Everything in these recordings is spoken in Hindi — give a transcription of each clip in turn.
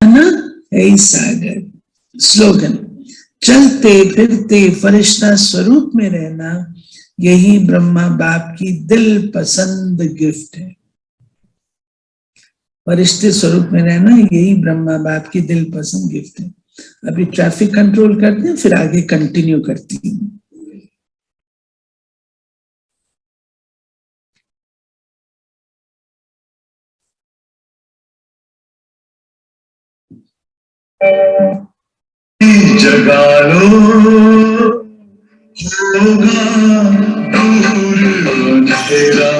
ना यही सागर। स्लोगन, चलते फिरते फरिश्ता स्वरूप में रहना यही ब्रह्मा बाप की दिल पसंद गिफ्ट है। फरिश्ते स्वरूप में रहना यही ब्रह्मा बाप की दिल पसंद गिफ्ट है। अभी ट्रैफिक कंट्रोल करते हैं, फिर आगे कंटिन्यू करती हूँ। जगा लो होगा दूर अंधेरा,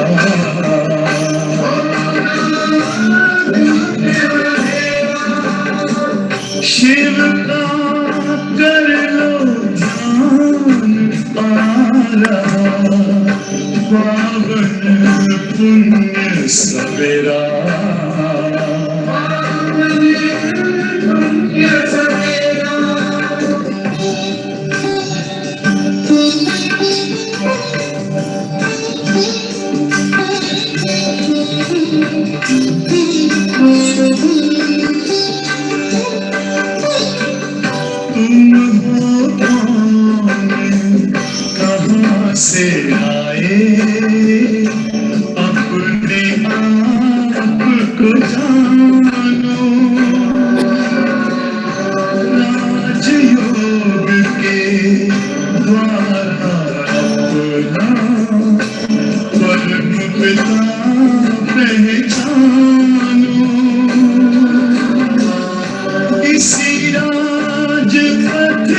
शिव का कर लो ध्यान पारा, पावन पुण्य सवेरा। कहाँ से आए अपने आप को जानो, राजयोग के द्वारा अपना परम पिता पहचानो। इसी राजपथ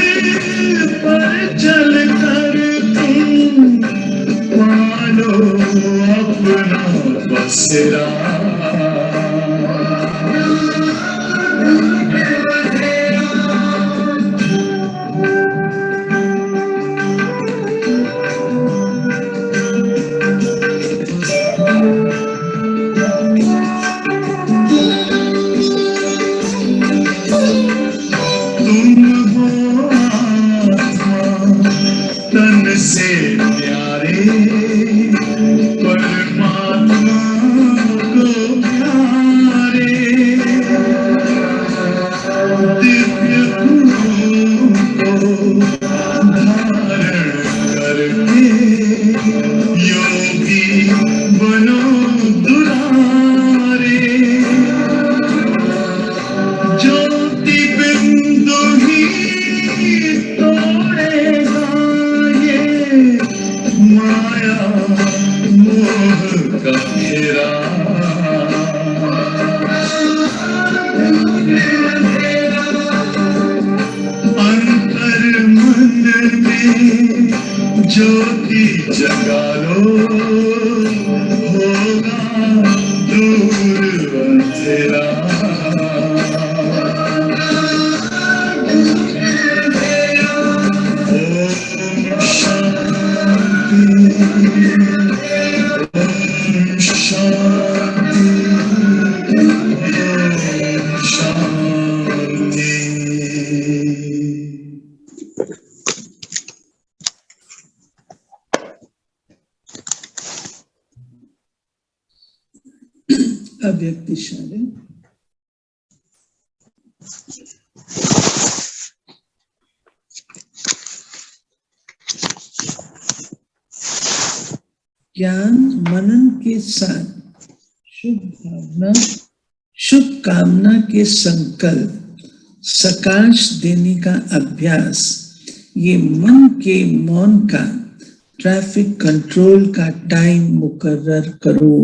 पर चलकर तुम पालो अपना बसेरा। से प्यारे परमात्मा को प्यारे, दिव्य गुणों को धारण करके योगी बनो दुलारे। ज्योति बिंदु ही तोड़ेगा माया मोह का घेरा। अंतर मन में ज्योति जगा लो होगा दूर अंधेरा। अव्यक्तिशाली ज्ञान मनन के साथ शुभ कामना के संकल्प सकाश देने का अभ्यास, ये मन के मौन का ट्रैफिक कंट्रोल का टाइम मुकर्रर करो।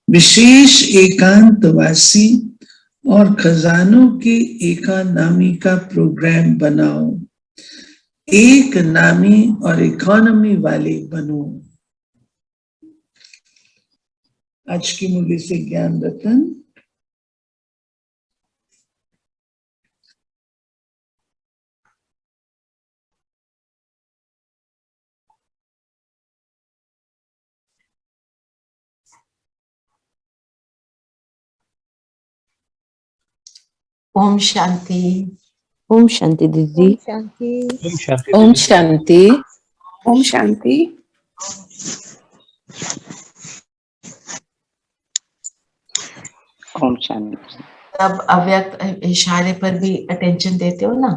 विशेष एकांतवासी और खजानों के एकानामी का प्रोग्राम बनाओ। एक नामी और इकोनॉमी वाले बनो। आज की मुरली से ज्ञान रतन। ओम शांति। ओम शांति दीदी। ओम शांति। ओम शांति। ओम शांति। ओम शांति। तब अव्यक्त इशारे पर भी अटेंशन देते हो ना।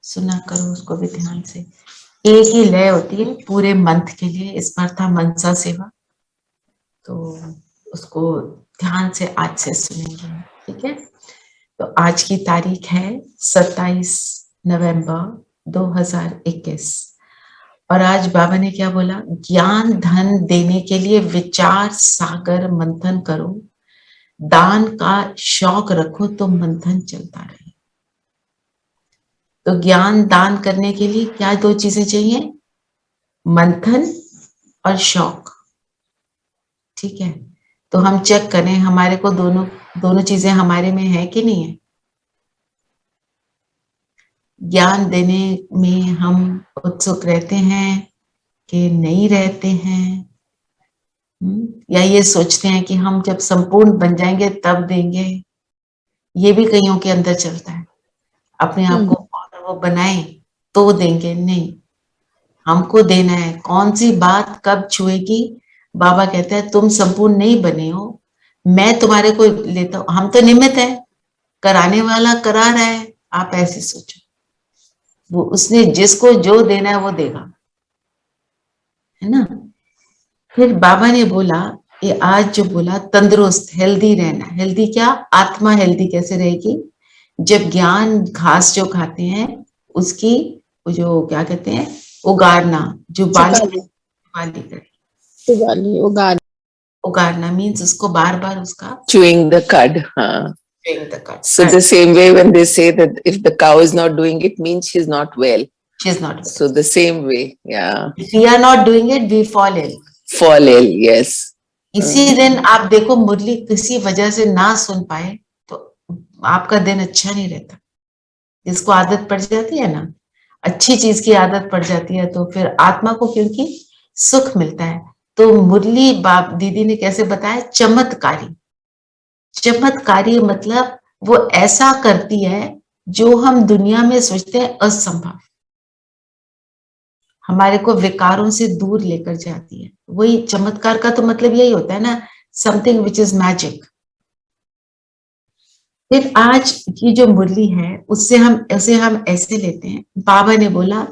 सुना करो उसको भी ध्यान से। एक ही लय होती है पूरे मंथ के लिए। इस बार था मनसा सेवा, तो उसको ध्यान से आज से सुनेंगे, ठीक है। तो आज की तारीख है 27 नवंबर 2021 और आज बाबा ने क्या बोला, ज्ञान धन देने के लिए विचार सागर मंथन करो, दान का शौक रखो तो मंथन चलता रहे। तो ज्ञान दान करने के लिए क्या दो चीजें चाहिए, मंथन और शौक, ठीक है। तो हम चेक करें हमारे को दोनों चीजें हमारे में है कि नहीं है। ज्ञान देने में हम उत्सुक रहते हैं कि नहीं रहते हैं, या ये सोचते हैं कि हम जब संपूर्ण बन जाएंगे तब देंगे। ये भी कईयों के अंदर चलता है, अपने आप को और वो बनाए तो देंगे। नहीं, हमको देना है। कौन सी बात कब छुएगी, बाबा कहते हैं तुम संपूर्ण नहीं बने हो, मैं तुम्हारे को लेता हूं, हम तो निमित्त है, कराने वाला करा रहा है। आप ऐसे सोचो, वो उसने जिसको जो देना है वो देगा, है ना। फिर बाबा ने बोला, ये आज जो बोला तंदुरुस्त हेल्दी रहना। हेल्दी क्या, आत्मा हेल्दी कैसे रहेगी, जब ज्ञान घास जो खाते हैं उसकी जो क्या कहते हैं उगाड़ना, जो बाली करे, उगाड़ना मीन्स उसको बार बार उसका Chewing the cud. chewing the cud. So the same way when they say that if the cow is not doing it, means she's not well. She's not well. So the same way, yeah. If we are not doing it, we fall ill. Fall ill, yes. इसी दिन आप देखो मुरली किसी वजह से ना सुन पाए तो आपका दिन अच्छा नहीं रहता। जिसको आदत पड़ जाती है ना, अच्छी चीज की आदत पड़ जाती है, तो फिर आत्मा को क्योंकि सुख मिलता है। तो मुरली बाप दीदी ने कैसे बताया, चमत्कारी। चमत्कारी मतलब वो ऐसा करती है जो हम दुनिया में सोचते हैं असंभव, हमारे को विकारों से दूर लेकर जाती है। वही चमत्कार का तो मतलब यही होता है ना, समथिंग विच इज मैजिक। फिर आज की जो मुरली है उससे हम ऐसे लेते हैं। बाबा ने बोला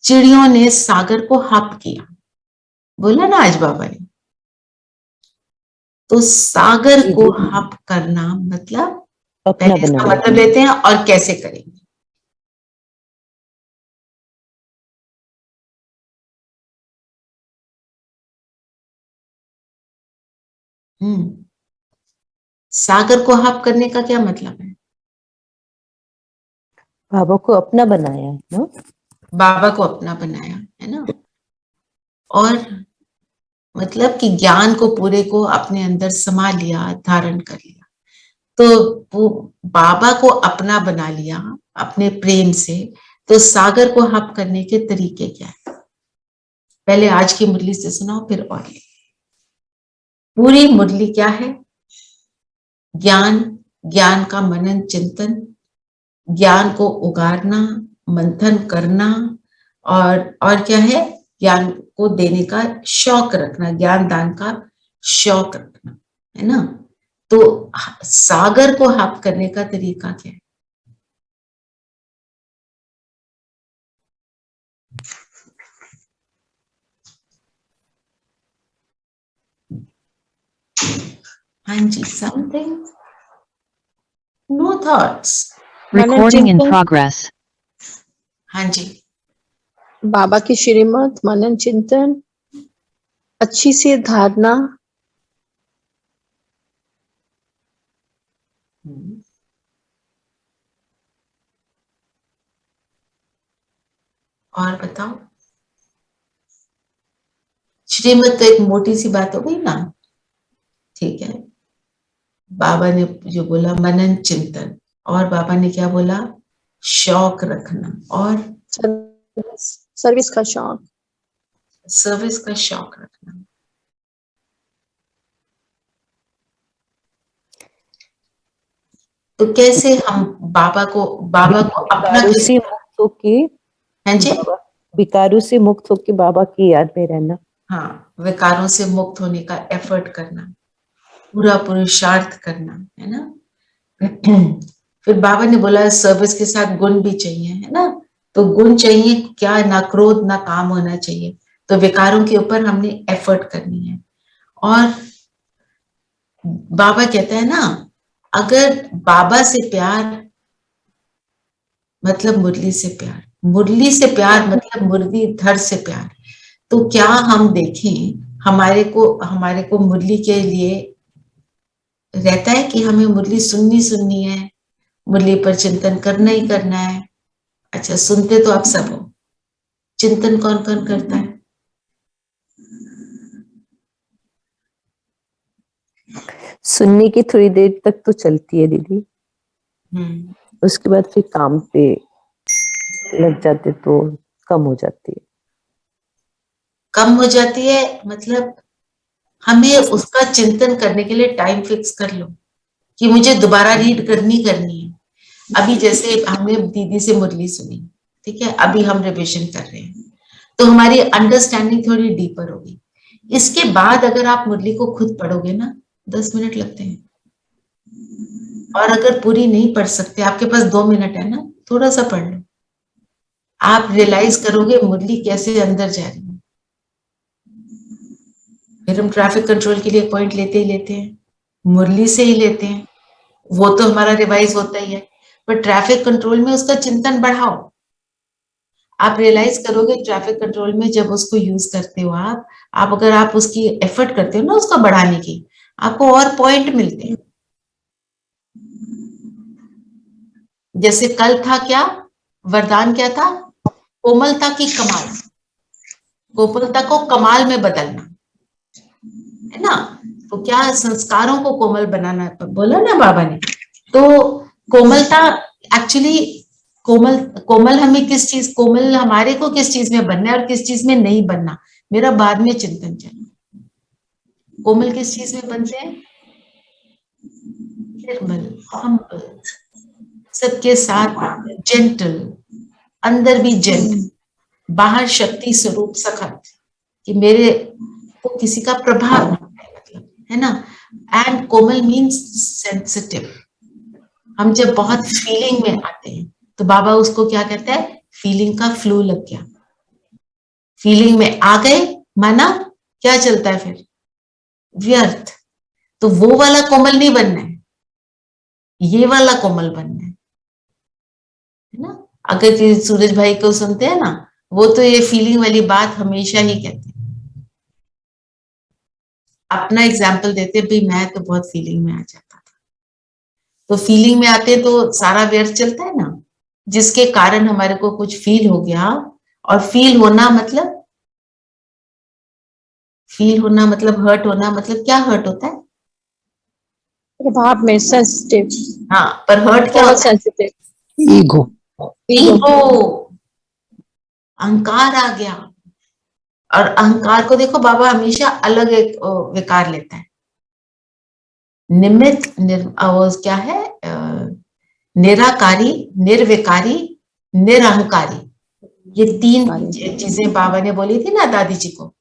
चिड़ियों ने सागर को हप किया, बोला ना आज बाबा ने। तो सागर को हप करना मतलब अपना पहले इसका बनाना। मतलब लेते हैं और कैसे करेंगे। सागर को हप करने का क्या मतलब है, बाबा को अपना बनाया है ना, बाबा को अपना बनाया है ना। और मतलब कि ज्ञान को पूरे को अपने अंदर समा लिया, धारण कर लिया। तो वो बाबा को अपना बना लिया अपने प्रेम से। तो सागर को हप करने के तरीके क्या है, पहले आज की मुरली से सुनाओ फिर और ले। पूरी मुरली क्या है, ज्ञान, ज्ञान का मनन चिंतन, ज्ञान को उगारना, मंथन करना, और क्या है, ज्ञान को देने का शौक रखना, ज्ञान दान का शौक रखना, है ना। तो सागर को हप करने का तरीका क्या है, हाँ जी, something, no thoughts. Recording in progress. हाँ जी, बाबा की श्रीमत, मनन चिंतन, अच्छी सी धारणा, और बताओ। श्रीमत तो एक मोटी सी बात हो गई ना, ठीक है। बाबा ने जो बोला मनन चिंतन, और बाबा ने क्या बोला, शौक रखना, और सर्विस का शौक, सर्विस का शौक रखना। तो कैसे हम बाबा को अपना से मुक्त होके, हाँ जी, विकारों से मुक्त होके बाबा की याद में रहना। हाँ, विकारों से मुक्त होने का एफर्ट करना। पूरा पुरुषार्थ करना, है ना। फिर बाबा ने बोला सर्विस के साथ गुण भी चाहिए, है ना। तो गुण चाहिए क्या, ना क्रोध ना काम होना चाहिए। तो विकारों के ऊपर हमने एफर्ट करनी है। और बाबा कहता है ना, अगर बाबा से प्यार मतलब मुरली से प्यार, मुरली से प्यार मतलब मुरलीधर से प्यार, तो क्या हम देखें हमारे को मुरली के लिए रहता है कि हमें मुरली सुननी है, मुरली पर चिंतन करना ही करना है। अच्छा, सुनते तो आप सब हो, चिंतन कौन कौन करता है? सुनने की थोड़ी देर तक तो चलती है दीदी, उसके बाद फिर काम पे लग जाते तो कम हो जाती है। कम हो जाती है मतलब हमें उसका चिंतन करने के लिए टाइम फिक्स कर लो कि मुझे दोबारा रीड करनी है। अभी जैसे हमने दीदी से मुरली सुनी, ठीक है, अभी हम रिविजन कर रहे हैं, तो हमारी अंडरस्टैंडिंग थोड़ी डीपर होगी। इसके बाद अगर आप मुरली को खुद पढ़ोगे ना, 10 मिनट लगते हैं। और अगर पूरी नहीं पढ़ सकते, आपके पास 2 मिनट है ना, थोड़ा सा पढ़ लो, आप रियलाइज करोगे मुरली कैसे अंदर जा रही है। फिर हम ट्रैफिक कंट्रोल के लिए पॉइंट लेते ही लेते हैं, मुरली से ही लेते हैं, वो तो हमारा रिवाइज होता ही है, पर ट्रैफिक कंट्रोल में उसका चिंतन बढ़ाओ। आप रियलाइज करोगे ट्रैफिक कंट्रोल में जब उसको यूज करते हो आप अगर आप उसकी एफर्ट करते हो ना उसको बढ़ाने की, आपको और पॉइंट मिलते हैं। जैसे कल था क्या, वरदान क्या था? कोमलता की कमाल, कोमलता को कमाल में बदलना, है ना। तो क्या संस्कारों को कोमल बनाना बोला ना बाबा ने। तो कोमलता एक्चुअली कोमल हमें किस चीज, कोमल हमारे को किस चीज में बनना है और किस चीज में नहीं बनना, मेरा बाद में चिंतन चला। कोमल किस चीज में बनते हैं? निर्मल, हम्बल, सबके साथ जेंटल, अंदर भी जेंटल, बाहर शक्ति स्वरूप सखत, कि मेरे को किसी का प्रभाव ना पड़े, मतलब, है ना। And Komal means sensitive. हम जब बहुत फीलिंग में आते हैं तो बाबा उसको क्या कहता है, फीलिंग का फ्लू लग गया, फीलिंग में आ गए, माना क्या चलता है फिर, व्यर्थ। तो वो वाला कोमल नहीं बनना है, ये वाला कोमल बनना है ना। अगर कि सूरज भाई को सुनते हैं ना, वो तो ये फीलिंग वाली बात हमेशा ही कहते हैं। अपना एग्जाम्पल देते भाई, मैं तो बहुत फीलिंग में आ जाता था। तो फीलिंग में आते तो सारा व्यर्थ चलता है ना, जिसके कारण हमारे को कुछ फील हो गया। और फील होना मतलब, फील होना मतलब हर्ट होना, मतलब क्या हर्ट होता है? प्रभाव में सेंसिटिव, हाँ, पर हर्ट क्या ओवर होता है? Sensitive, ego. ईगो, अहंकार आ गया। और अहंकार को देखो बाबा हमेशा अलग एक विकार लेता है। निमित्त क्या है, निराकारी, निर्विकारी, निरहंकारी, ये 3 चीजें बाबा ने बोली थी ना दादी जी को।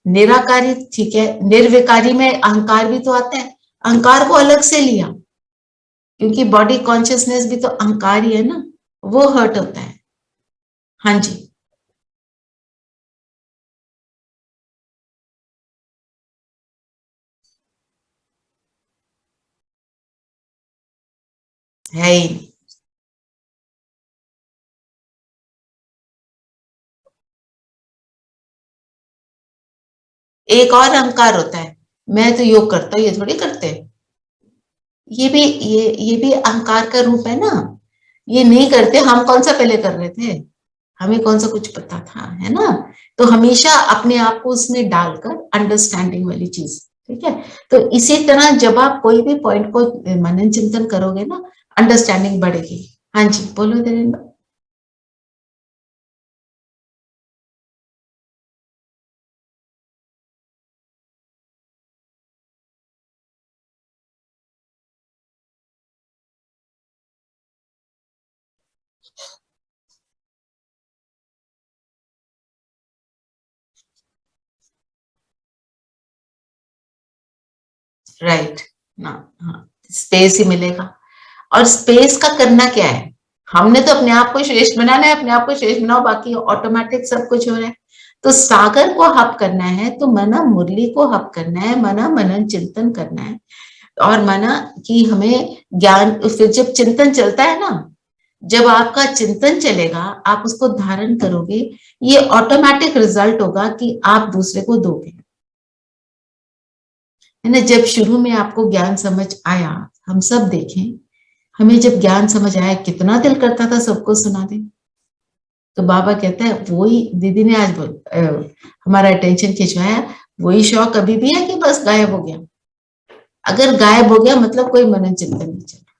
निराकारी ठीक है, निर्विकारी में अहंकार भी तो आता है, अहंकार को अलग से लिया, क्योंकि बॉडी कॉन्शियसनेस भी तो अहंकार ही है ना, वो हर्ट होता है। हाँ जी, है ही नहीं। एक और अहंकार होता है, मैं तो योग करता हूँ, ये थोड़ी करते। ये भी अहंकार का रूप है ना। ये नहीं करते, हम कौन सा पहले कर रहे थे, हमें कौन सा कुछ पता था, है ना। तो हमेशा अपने आप को उसमें डालकर अंडरस्टैंडिंग वाली चीज, ठीक है। तो इसी तरह जब आप कोई भी पॉइंट को मनन चिंतन करोगे ना, अंडरस्टैंडिंग बढ़ेगी। हाँ जी, बोलो धीरेन्द्र। राइट, ना, हाँ, स्पेस ही मिलेगा। और स्पेस का करना क्या है, हमने तो अपने आप को श्रेष्ठ बनाना है, अपने आप को श्रेष्ठ बनाओ, बाकी ऑटोमेटिक सब कुछ हो रहा है। तो सागर को हप करना है तो मना मुरली को हप करना है, मना मनन चिंतन करना है। और माना कि हमें ज्ञान, फिर जब चिंतन चलता है ना, जब आपका चिंतन चलेगा, आप उसको धारण करोगे, ये ऑटोमेटिक रिजल्ट होगा कि आप दूसरे को दोगे, है ना। जब शुरू में आपको ज्ञान समझ आया, हम सब देखें, हमें जब ज्ञान समझ आया, कितना दिल करता था सबको सुना दे। तो बाबा कहता है, वही दीदी ने आज हमारा अटेंशन खिंचवाया, वही शौक अभी भी है कि बस गायब हो गया। अगर गायब हो गया मतलब कोई मनन चिंतन नहीं चल रहा,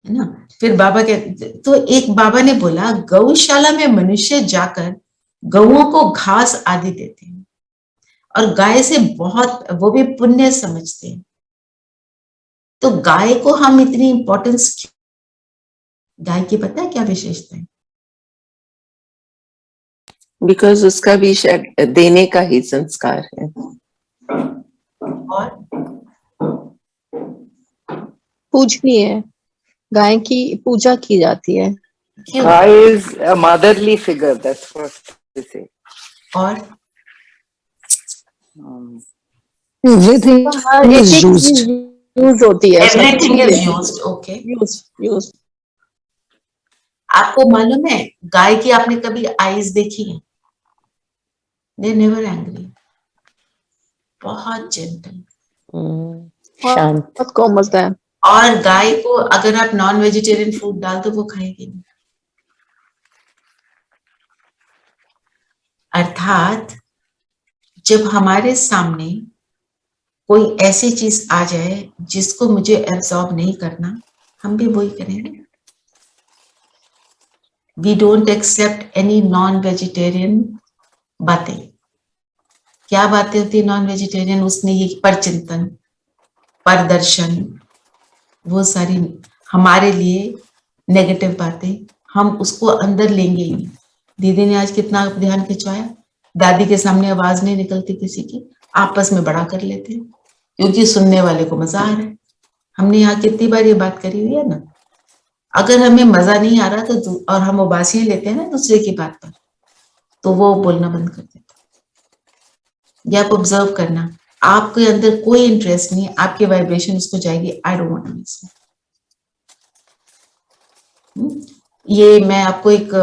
है ना। फिर बाबा के, तो एक बाबा ने बोला, गौशाला में मनुष्य जाकर गौओं को घास आदि देते हैं और गाय से बहुत, वो भी पुण्य समझते हैं। तो गाय को हम इतनी इंपॉर्टेंस, गाय की पता है क्या विशेषता है? बिकॉज उसका भी शायद देने का ही संस्कार है। और पूजनीय है, गाय की पूजा की जाती है। क्यों? Guy is a motherly figure, that's what they say. और Everything हर is एक used. यूज होती है, everything is used, okay. Use. आपको मालूम है, गाय की आपने कभी आईज देखी है? दे नेवर एंग्री, बहुत जेंटल, शांत। बहुत कोमल है। और गाय को अगर आप नॉन वेजिटेरियन फूड डाल दो वो खाएगी नहीं। अर्थात जब हमारे सामने कोई ऐसी चीज आ जाए जिसको मुझे एब्जॉर्ब नहीं करना, हम भी वही करेंगे। We don't accept any non vegetarian बातें। क्या बातें होती है नॉन वेजिटेरियन? उसने ये परचिंतन, परदर्शन, वो सारी हमारे लिए नेगेटिव बातें, हम उसको अंदर लेंगे ही नहीं। दीदी ने आज कितना ध्यान खिंचवाया, दादी के सामने आवाज नहीं निकलती किसी की, आपस में बड़ा कर लेते हैं क्योंकि सुनने वाले को मजा आ रहा है। हमने यहाँ कितनी बार ये बात करी हुई है ना, अगर हमें मजा नहीं आ रहा तो और हम उबासियां लेते हैं ना दूसरे की बात पर, तो वो बोलना बंद कर देते। या आप ऑब्जर्व करना, आपके अंदर कोई इंटरेस्ट नहीं, आपकी वाइब्रेशन उसको जाएगी, I don't want to listen. ये मैं आपको एक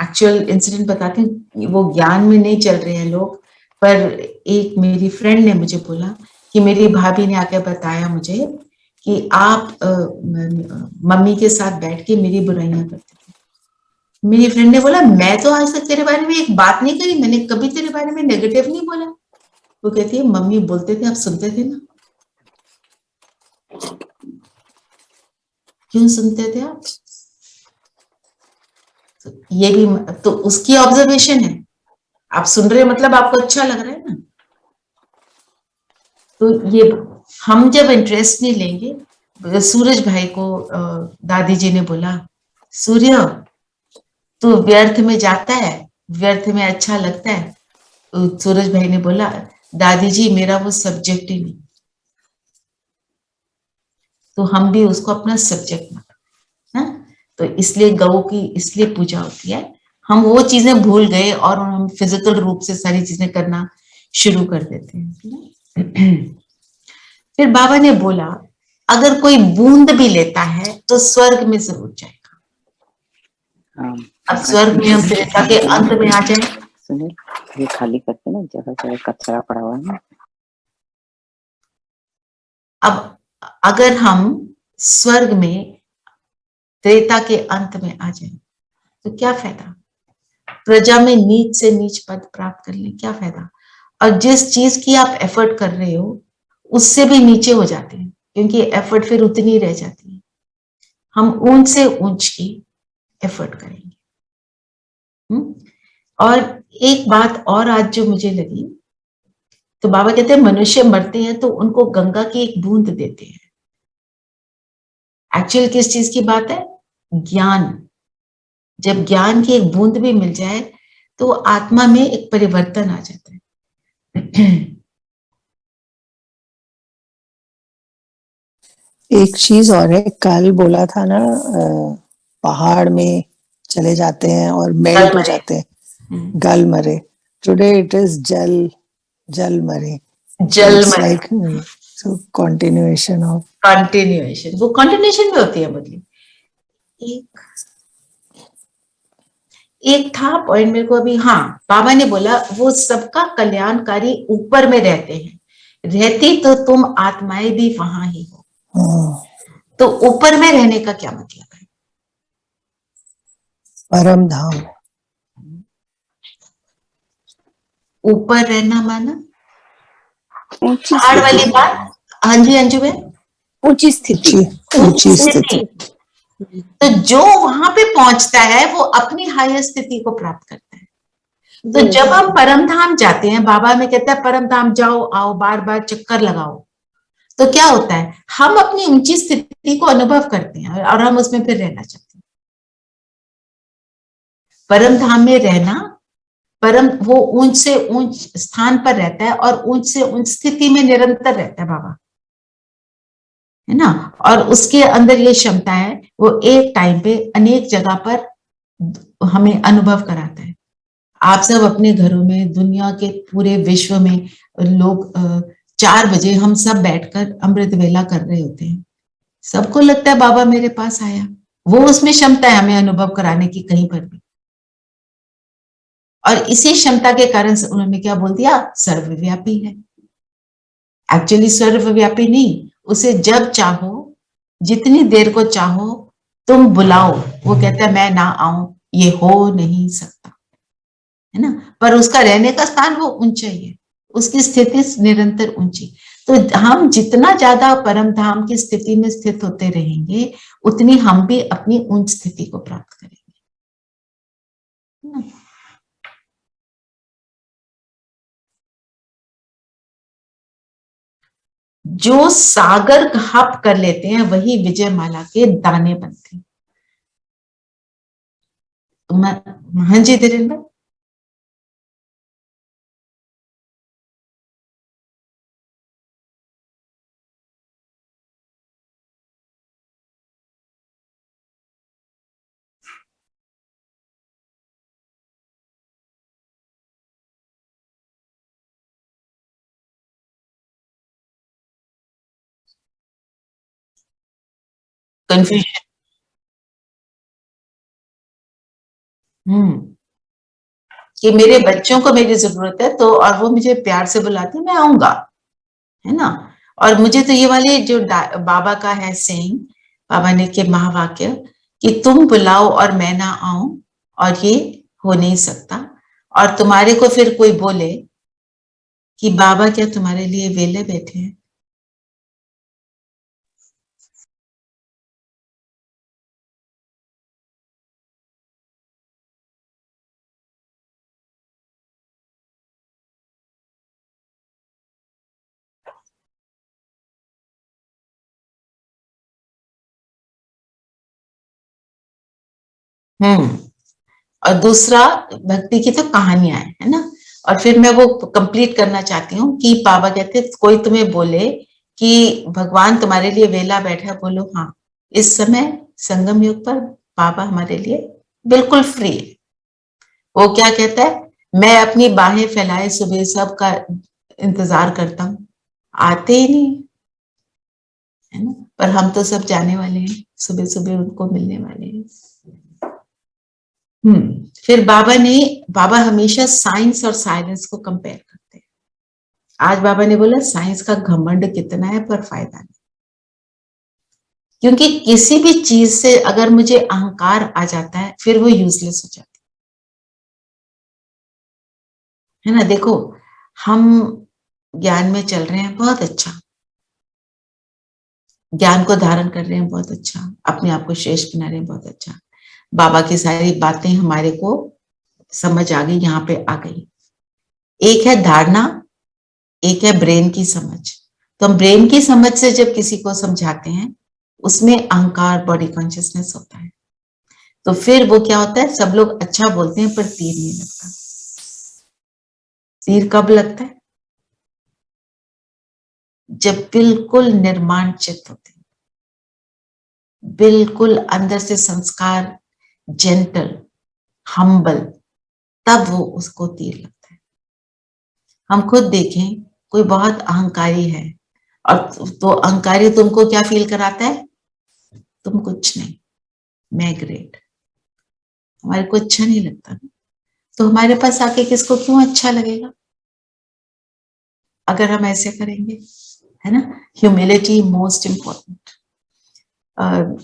एक्चुअल इंसिडेंट बताती हूँ, वो ज्ञान में नहीं चल रहे हैं लोग, पर एक मेरी फ्रेंड ने मुझे बोला कि मेरी भाभी ने आकर बताया मुझे कि आप मम्मी के साथ बैठ के मेरी बुराइयां करते थे। मेरी फ्रेंड ने बोला, मैं तो आज तक तेरे बारे में एक बात नहीं करी, मैंने कभी तेरे बारे में नेगेटिव नहीं बोला। वो कहती है, मम्मी बोलते थे, आप सुनते थे ना? क्यों सुनते थे आप? तो ये भी तो उसकी ऑब्जर्वेशन है, आप सुन रहे मतलब आपको अच्छा लग रहा है ना। तो ये हम जब इंटरेस्ट नहीं लेंगे, सूरज भाई को दादी जी ने बोला, सूर्य तू व्यर्थ में जाता है, व्यर्थ में अच्छा लगता है। तो सूरज भाई ने बोला, दादी जी मेरा वो सब्जेक्ट ही नहीं। तो हम भी उसको अपना सब्जेक्ट माना, तो इसलिए गौ की इसलिए पूजा होती है। हम वो चीजें भूल गए और हम फिजिकल रूप से सारी चीजें करना शुरू कर देते हैं। फिर बाबा ने बोला, अगर कोई बूंद भी लेता है तो स्वर्ग में जरूर जाएगा। अब स्वर्ग में हम त्रेता के अंत में आ जाए। सुनिए, ये खाली करके ना, जगह जगह कचरा पड़ा हुआ है ना। अब अगर हम स्वर्ग में त्रेता के अंत में आ जाए तो क्या फायदा? प्रजा में नीच से नीच पद प्राप्त कर ले, क्या फायदा? और जिस चीज की आप एफर्ट कर रहे हो उससे भी नीचे हो जाते हैं, क्योंकि एफर्ट फिर उतनी रह जाती है। हम ऊंच से ऊंच की एफर्ट करेंगे। और एक बात और आज जो मुझे लगी, तो बाबा कहते हैं मनुष्य मरते हैं तो उनको गंगा की एक बूंद देते हैं। एक्चुअल किस चीज की बात है? ज्ञान। जब ज्ञान की एक बूंद भी मिल जाए तो आत्मा में एक परिवर्तन आ जाता है। एक चीज और है, कल बोला था ना पहाड़ में चले जाते हैं और मेल्ट हो मरे। जाते हैं, गल मरे. टुडे इट इज जल मरे. So जल it's मरे, like so continuation of. Continuation, वो कंटिन्यूएशन में होती है बदली। एक एक था पॉइंट मेरे को अभी, हाँ, बाबा ने बोला वो सबका कल्याणकारी ऊपर में रहते हैं, रहती तो तुम आत्माएं भी वहां ही हो। तो ऊपर में रहने का क्या मतलब है? परम धाम. ऊपर रहना माना ऊंची पहाड़ वाली स्थिति, बात। हाँ जी अंजू बहन, ऊंची स्थिति. ऊंची स्थिति. तो जो वहां पे पहुंचता है वो अपनी हायर स्थिति को प्राप्त करता है। तो जब हम परम धाम जाते हैं, बाबा में कहता है परम धाम जाओ आओ, बार बार चक्कर लगाओ, तो क्या होता है, हम अपनी ऊंची स्थिति को अनुभव करते हैं और हम उसमें फिर रहना चाहते हैं। परम धाम में रहना, परम वो ऊंच से ऊंच स्थान पर रहता है और ऊंच से ऊंच स्थिति में निरंतर रहता है बाबा, है ना। और उसके अंदर ये क्षमता है, वो एक टाइम पे अनेक जगह पर हमें अनुभव कराता है। आप सब अपने घरों में, दुनिया के पूरे विश्व में लोग 4 बजे हम सब बैठकर अमृत वेला कर रहे होते हैं, सबको लगता है बाबा मेरे पास आया, वो उसमें क्षमता है हमें अनुभव कराने की कहीं पर भी। और इसी क्षमता के कारण से उन्होंने क्या बोल दिया, सर्वव्यापी है। एक्चुअली सर्वव्यापी नहीं, उसे जब चाहो, जितनी देर को चाहो तुम बुलाओ, वो कहता है मैं ना आऊं ये हो नहीं सकता, है ना। पर उसका रहने का स्थान वो ऊंचा ही है, उसकी स्थिति निरंतर ऊंची। तो हम जितना ज्यादा परम धाम की स्थिति में स्थित होते रहेंगे, उतनी हम भी अपनी उच्च स्थिति को प्राप्त करेंगे, है ना? जो सागर हप कर लेते हैं वही विजय माला के दाने बनते हैं। हाँ जी धीरेन्द्र भाई। कंफ्यूजन। कि मेरे बच्चों को मेरी जरूरत है, तो और वो मुझे प्यार से बुलाते, मैं आऊंगा, है ना। और मुझे तो ये वाले जो बाबा का है सेइंग, बाबा ने के महावाक्य कि तुम बुलाओ और मैं ना आऊं, और ये हो नहीं सकता। और तुम्हारे को फिर कोई बोले कि बाबा क्या तुम्हारे लिए वेले बैठे हैं, और दूसरा भक्ति की तो कहानियां है ना। और फिर मैं वो कंप्लीट करना चाहती हूँ कि बाबा कहते कोई तुम्हें बोले कि भगवान तुम्हारे लिए वेला बैठा है, बोलो हाँ, इस समय संगम युग पर बाबा हमारे लिए बिल्कुल फ्री है। वो क्या कहता है, मैं अपनी बाहें फैलाए सुबह सबका इंतजार करता हूँ, आते ही नहीं, है ना। पर हम तो सब जाने वाले हैं, सुबह सुबह उनको मिलने वाले हैं। फिर बाबा हमेशा साइंस और साइलेंस को कंपेयर करते हैं। आज बाबा ने बोला साइंस का घमंड कितना है पर फायदा नहीं, क्योंकि किसी भी चीज से अगर मुझे अहंकार आ जाता है फिर वो यूजलेस हो जाती है ना। देखो हम ज्ञान में चल रहे हैं, बहुत अच्छा, ज्ञान को धारण कर रहे हैं, बहुत अच्छा, अपने आप को श्रेष्ठ बना रहे हैं, बहुत अच्छा। बाबा की सारी बातें हमारे को समझ आ गई, यहाँ पे आ गई। एक है धारणा, एक है ब्रेन की समझ। तो हम ब्रेन की समझ से जब किसी को समझाते हैं, उसमें अहंकार, बॉडी कॉन्शियसनेस होता है, तो फिर वो क्या होता है, सब लोग अच्छा बोलते हैं पर तीर नहीं लगता। तीर कब लगता है, जब बिल्कुल निर्माण चित्त होते हैं, बिल्कुल अंदर से संस्कार, जेंटल, हम्बल, तब वो उसको तीर लगता है। हम खुद देखें, कोई बहुत अहंकारी है और तो अहंकारी तुमको क्या फील कराता है? तुम कुछ नहीं, मैं ग्रेट। हमारे को अच्छा नहीं लगता ना, तो हमारे पास आके किसको क्यों अच्छा लगेगा अगर हम ऐसे करेंगे, है ना? Humility most important.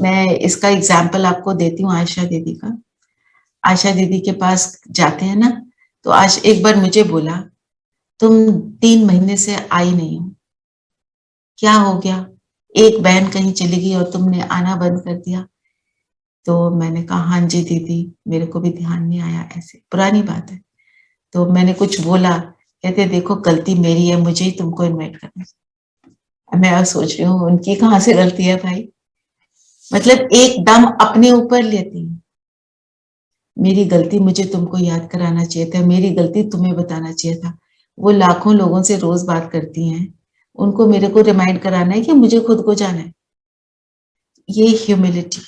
मैं इसका एग्जाम्पल आपको देती हूँ आयशा दीदी का। आयशा दीदी के पास जाते हैं ना, तो आज एक बार मुझे बोला, तुम 3 महीने से आई नहीं हो, क्या हो गया? एक बहन कहीं चली गई और तुमने आना बंद कर दिया। तो मैंने कहा हाँ जी दीदी, मेरे को भी ध्यान नहीं आया, ऐसे पुरानी बात है। तो मैंने कुछ बोला, कहते देखो गलती मेरी है, मुझे ही तुमको इनवाइट करना। मैं अब सोच रही हूँ उनकी कहाँ से गलती है भाई, मतलब एकदम अपने ऊपर लेती है। मेरी गलती मुझे तुमको याद कराना चाहिए था, मेरी गलती तुम्हें बताना चाहिए था। वो लाखों लोगों से रोज बात करती हैं, उनको मेरे को रिमाइंड कराना है कि मुझे खुद को जाना है। ये ह्यूमिलिटी।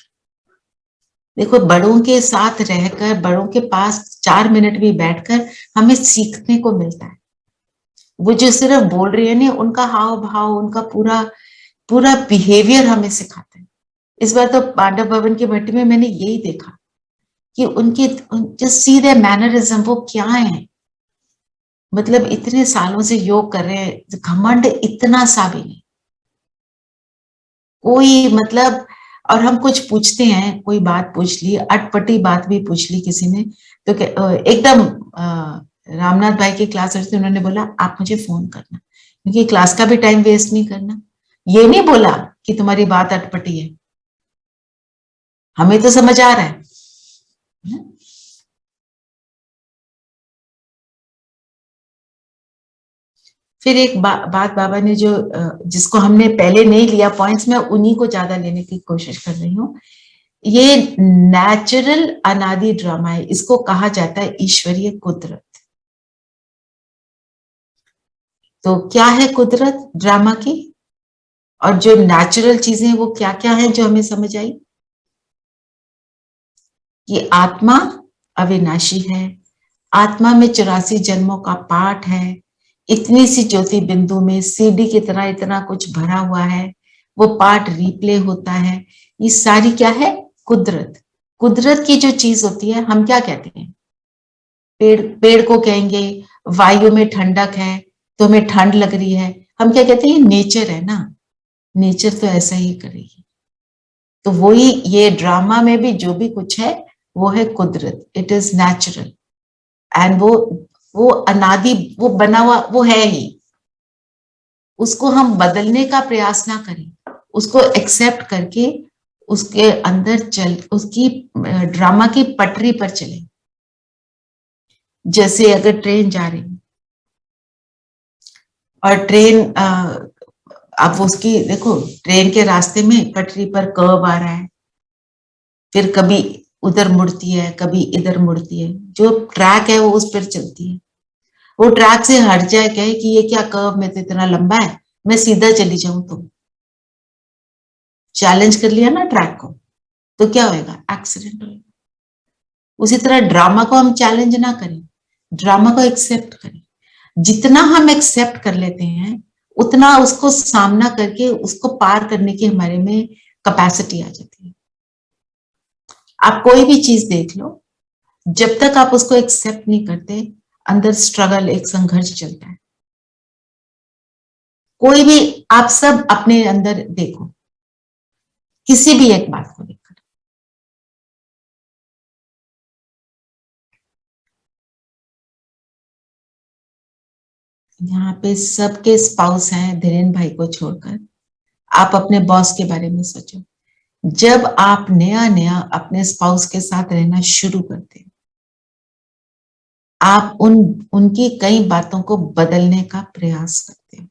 देखो बड़ों के साथ रहकर, बड़ों के पास 4 मिनट भी बैठकर हमें सीखने को मिलता है। वो जो सिर्फ बोल रही है ना, उनका हाव भाव, उनका पूरा पूरा बिहेवियर हमें सिखाते हैं। इस बार तो पांडव भवन की भट्टी में मैंने यही देखा कि उनके जो सीधे मैनरिज्म वो क्या है। मतलब इतने सालों से योग कर रहे हैं, घमंड इतना सा भी नहीं कोई, मतलब। और हम कुछ पूछते हैं, कोई बात पूछ ली, अटपटी बात भी पूछ ली किसी ने, तो एकदम रामनाथ भाई की क्लास से उन्होंने बोला आप मुझे फोन करना, क्योंकि क्लास का भी टाइम वेस्ट नहीं करना। ये नहीं बोला कि तुम्हारी बात अटपटी है, हमें तो समझ आ रहा है। फिर एक बात बाबा ने जो जिसको हमने पहले नहीं लिया पॉइंट्स में, उन्हीं को ज्यादा लेने की कोशिश कर रही हूँ। ये नेचुरल अनादि ड्रामा है, इसको कहा जाता है ईश्वरीय कुदरत। तो क्या है कुदरत ड्रामा की, और जो नेचुरल चीजें वो क्या क्या है जो हमें समझ आई? कि आत्मा अविनाशी है, आत्मा में 84 जन्मों का पाठ है, इतनी सी ज्योति बिंदु में सीडी की तरह इतना कुछ भरा हुआ है, वो पाठ रिप्ले होता है। ये सारी क्या है? कुदरत। कुदरत की जो चीज होती है, हम क्या कहते हैं? पेड़ को कहेंगे वायु में ठंडक है तो हमें ठंड लग रही है, हम क्या कहते हैं? नेचर है ना, नेचर तो ऐसा ही करेगी। तो वही ये ड्रामा में भी जो भी कुछ है वो है कुदरत, इट इज नेचुरल। एंड वो अनादि, वो बना हुआ वो है ही। उसको हम बदलने का प्रयास ना करें, उसको एक्सेप्ट करके उसके अंदर चल, उसकी ड्रामा की पटरी पर चले। जैसे अगर ट्रेन जा रही और ट्रेन अब उसकी देखो, ट्रेन के रास्ते में पटरी पर कर्व आ रहा है, फिर कभी उधर मुड़ती है, कभी इधर मुड़ती है। जो ट्रैक है वो उस पर चलती है। वो ट्रैक से हट जाए, कहे कि ये क्या कर्व में तो इतना लंबा है, मैं सीधा चली जाऊं, तो चैलेंज कर लिया ना ट्रैक को, तो क्या होएगा? एक्सीडेंट होएगा। उसी तरह ड्रामा को हम चैलेंज ना करें, ड्रामा को एक्सेप्ट करें। जितना हम एक्सेप्ट कर लेते हैं, उतना उसको सामना करके उसको पार करने की हमारे में कैपेसिटी आ जाती है। आप कोई भी चीज देख लो, जब तक आप उसको एक्सेप्ट नहीं करते, अंदर स्ट्रगल, एक संघर्ष चलता है। कोई भी, आप सब अपने अंदर देखो, किसी भी एक बात को देखकर। यहाँ पे सबके स्पाउस हैं, धीरेन भाई को छोड़कर। आप अपने बॉस के बारे में सोचो। जब आप नया नया अपने स्पाउस के साथ रहना शुरू करते हैं, आप उनकी कई बातों को बदलने का प्रयास करते हैं।